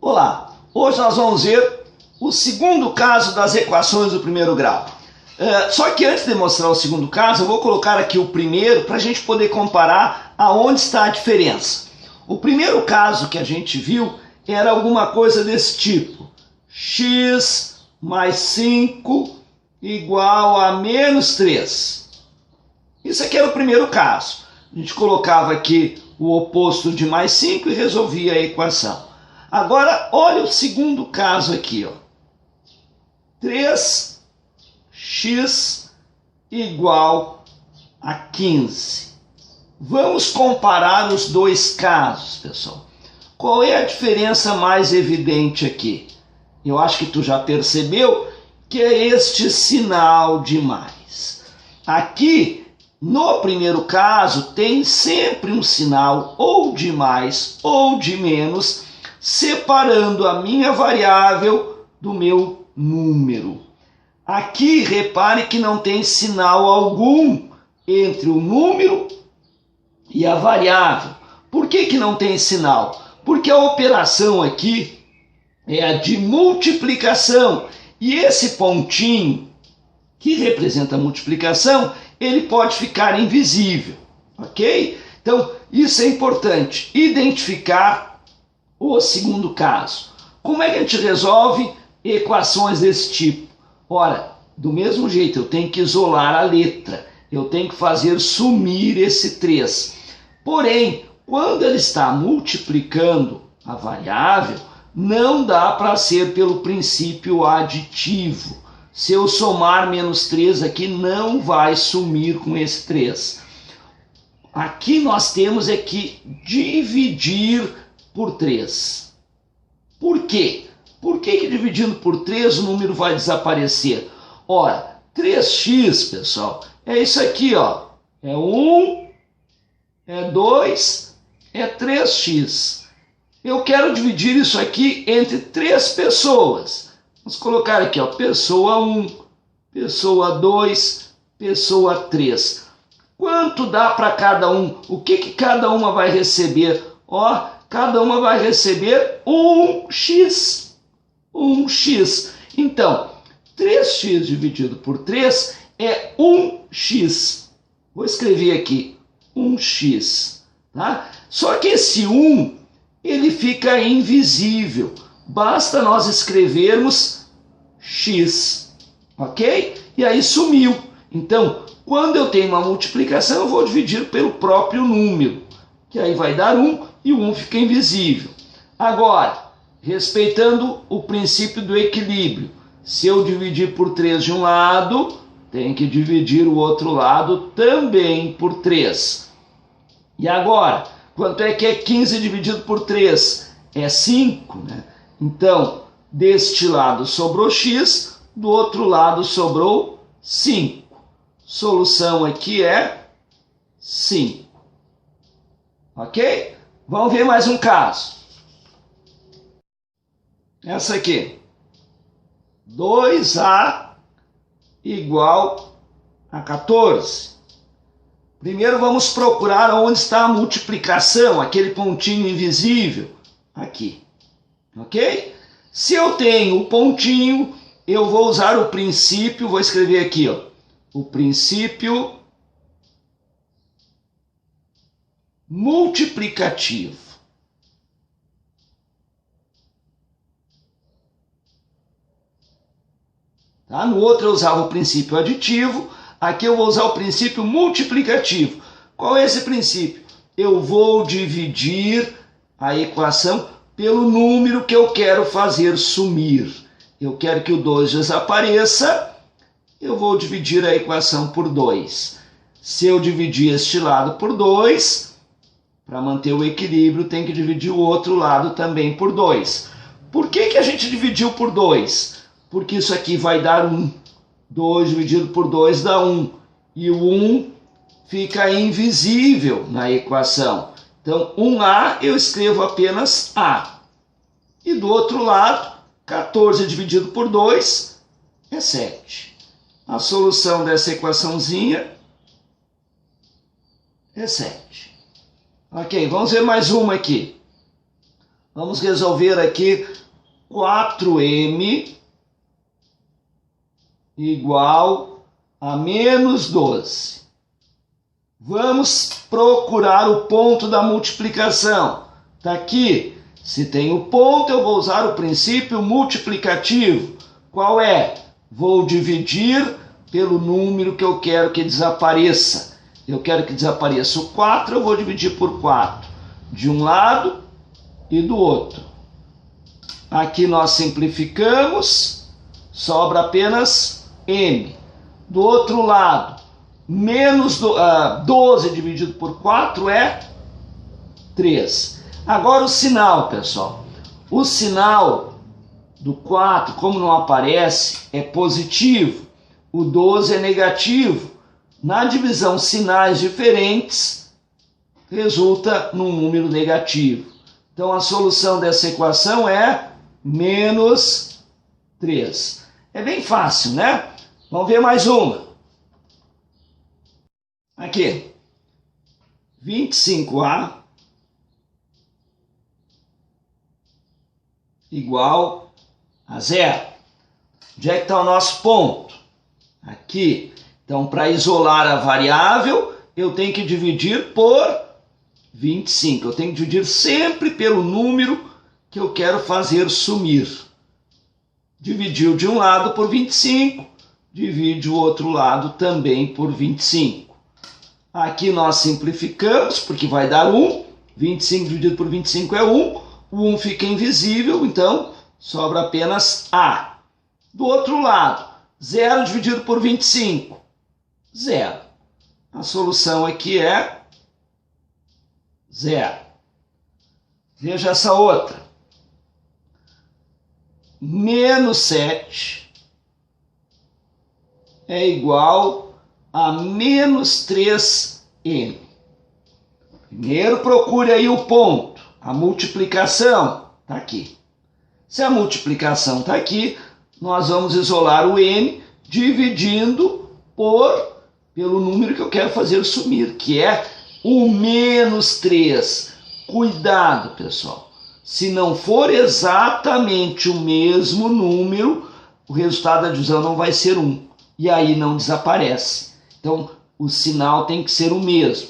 Olá, hoje nós vamos ver o segundo caso das equações do primeiro grau. Só que antes de mostrar o segundo caso, eu vou colocar aqui o primeiro para a gente poder comparar aonde está a diferença. O primeiro caso que a gente viu era alguma coisa desse tipo. X mais 5 igual a menos 3. Isso aqui era o primeiro caso. A gente colocava aqui o oposto de mais 5 e resolvia a equação. Agora, olha o segundo caso aqui, ó. 3x igual a 15. Vamos comparar os dois casos, pessoal. Qual é a diferença mais evidente aqui? Eu acho que tu já percebeu que é este sinal de mais. Aqui, no primeiro caso, tem sempre um sinal ou de mais ou de menos, separando a minha variável do meu número. Aqui, repare que não tem sinal algum entre o número e a variável. Por que não tem sinal? Porque a operação aqui é a de multiplicação. E esse pontinho, que representa a multiplicação, ele pode ficar invisível, ok? Então, isso é importante, identificar o segundo caso. Como é que a gente resolve equações desse tipo? Ora, do mesmo jeito, eu tenho que isolar a letra, eu tenho que fazer sumir esse 3. Porém, quando ele está multiplicando a variável, não dá para ser pelo princípio aditivo. Se eu somar menos 3 aqui, não vai sumir com esse 3. Aqui nós temos é que dividir por 3. Por quê? Por que dividindo por 3 o número vai desaparecer? Ora, 3x, pessoal, é isso aqui, ó. É 1, é 2, é 3x. Eu quero dividir isso aqui entre 3 pessoas. Vamos colocar aqui, ó, pessoa 1, pessoa 2, pessoa 3. Quanto dá para cada um? O que cada uma vai receber? Ó, cada uma vai receber 1x. 1x. Então, 3x dividido por 3 é 1x. Vou escrever aqui, 1x. Tá? Só que esse 1, ele fica invisível. Basta nós escrevermos x, ok? E aí sumiu. Então, quando eu tenho uma multiplicação, eu vou dividir pelo próprio número, que aí vai dar 1 e o 1 fica invisível. Agora, respeitando o princípio do equilíbrio, se eu dividir por 3 de um lado, tem que dividir o outro lado também por 3. E agora, quanto é que é 15 dividido por 3? É 5, né? Então, deste lado sobrou x, do outro lado sobrou 5. Solução aqui é 5. Ok? Vamos ver mais um caso. Essa aqui. 2a igual a 14. Primeiro vamos procurar onde está a multiplicação, aquele pontinho invisível. Aqui. Ok? Se eu tenho o pontinho, eu vou usar o princípio, vou escrever aqui, ó, o princípio multiplicativo. Tá? No outro eu usava o princípio aditivo, aqui eu vou usar o princípio multiplicativo. Qual é esse princípio? Eu vou dividir a equação pelo número que eu quero fazer sumir. Eu quero que o 2 desapareça, eu vou dividir a equação por 2. Se eu dividir este lado por 2, para manter o equilíbrio, tem que dividir o outro lado também por 2. Por que a gente dividiu por 2? Porque isso aqui vai dar 1. 2 dividido por 2 dá 1. E o 1 fica invisível na equação. Então, 1a eu escrevo apenas a. E do outro lado, 14 dividido por 2 é 7. A solução dessa equaçãozinha é 7. Ok, vamos ver mais uma aqui. Vamos resolver aqui 4m igual a menos 12. Vamos procurar o ponto da multiplicação. Está aqui. Se tem o ponto, eu vou usar o princípio multiplicativo. Qual é? Vou dividir pelo número que eu quero que desapareça. Eu quero que desapareça o 4, eu vou dividir por 4. De um lado e do outro. Aqui nós simplificamos, sobra apenas m. Do outro lado, menos 12 dividido por 4 é 3. Agora o sinal, pessoal. O sinal do 4, como não aparece, é positivo. O 12 é negativo. Na divisão sinais diferentes, resulta num número negativo. Então a solução dessa equação é menos 3. É bem fácil, né? Vamos ver mais uma. Aqui. 25A igual a 0. Onde é que está o nosso ponto? Aqui. Então, para isolar a variável, eu tenho que dividir por 25. Eu tenho que dividir sempre pelo número que eu quero fazer sumir. Dividiu de um lado por 25, divide o outro lado também por 25. Aqui nós simplificamos, porque vai dar 1. 25 dividido por 25 é 1. O 1 fica invisível, então sobra apenas A. Do outro lado, 0 dividido por 25. 0. A solução aqui é 0. Veja essa outra. Menos 7 é igual a menos 3m. Primeiro procure aí o ponto. A multiplicação está aqui. Se a multiplicação está aqui, nós vamos isolar o m dividindo pelo número que eu quero fazer sumir, que é o menos 3. Cuidado, pessoal. Se não for exatamente o mesmo número, o resultado da divisão não vai ser 1. E aí não desaparece. Então, o sinal tem que ser o mesmo.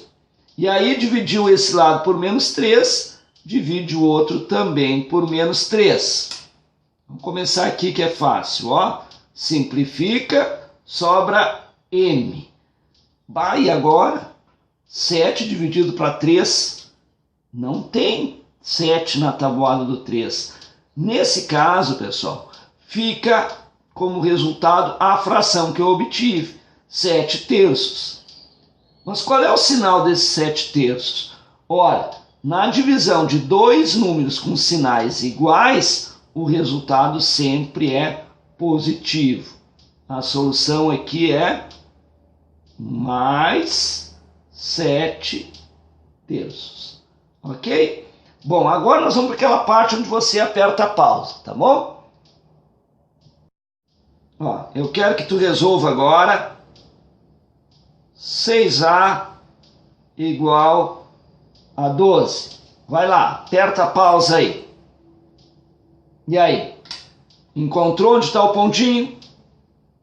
E aí, dividiu esse lado por menos 3, divide o outro também por menos 3. Vamos começar aqui que é fácil, ó. Simplifica, sobra m. E agora, 7 dividido para 3, não tem 7 na tabuada do 3. Nesse caso, pessoal, fica como resultado a fração que eu obtive, 7 terços. Mas qual é o sinal desses 7 terços? Ora, na divisão de dois números com sinais iguais, o resultado sempre é positivo. A solução aqui é mais 7 terços. Ok? Bom, agora nós vamos para aquela parte onde você aperta a pausa, tá bom? Ó, eu quero que tu resolva agora 6A igual a 12. Vai lá, aperta a pausa aí. E aí? Encontrou onde está o pontinho?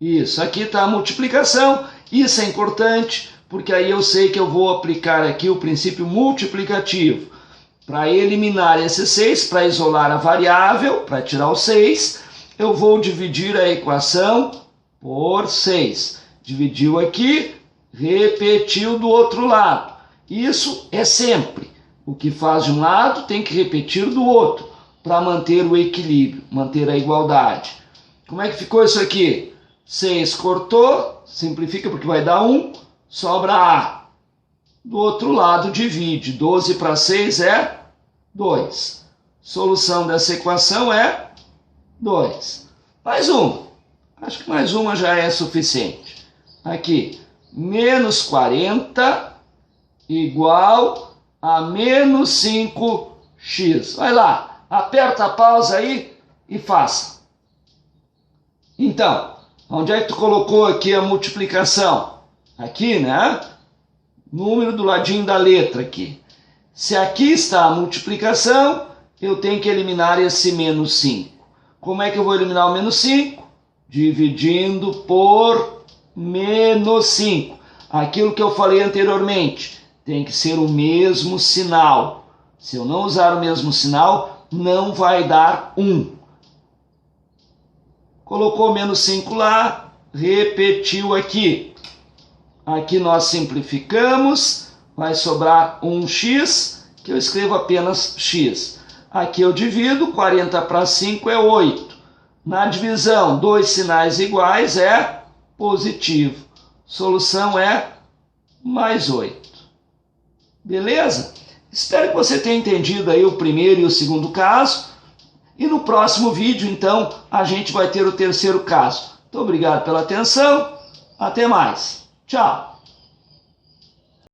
Isso, aqui está a multiplicação. Isso é importante, porque aí eu sei que eu vou aplicar aqui o princípio multiplicativo. Para eliminar esse 6, para isolar a variável, para tirar o 6, eu vou dividir a equação por 6. Dividiu aqui, repetiu do outro lado. Isso é sempre. O que faz de um lado tem que repetir do outro, para manter o equilíbrio, manter a igualdade. Como é que ficou isso aqui? 6 cortou, simplifica porque vai dar 1, sobra A. Do outro lado divide, 12 para 6 é 2. Solução dessa equação é 2. Mais uma. Acho que mais uma já é suficiente. Aqui, menos 40 igual a menos 5x. Vai lá, aperta a pausa aí e faça. Então, onde é que tu colocou aqui a multiplicação? Aqui, né? Número do ladinho da letra aqui. Se aqui está a multiplicação, eu tenho que eliminar esse menos 5. Como é que eu vou eliminar o menos 5? Dividindo por menos 5. Aquilo que eu falei anteriormente, tem que ser o mesmo sinal. Se eu não usar o mesmo sinal, não vai dar 1. Colocou menos 5 lá, repetiu aqui. Aqui nós simplificamos, vai sobrar 1x, que eu escrevo apenas x. Aqui eu divido, 40 para 5 é 8. Na divisão, dois sinais iguais é positivo. Solução é mais 8. Beleza? Espero que você tenha entendido aí o primeiro e o segundo caso. E no próximo vídeo, então, a gente vai ter o terceiro caso. Muito obrigado pela atenção. Até mais. Tchau.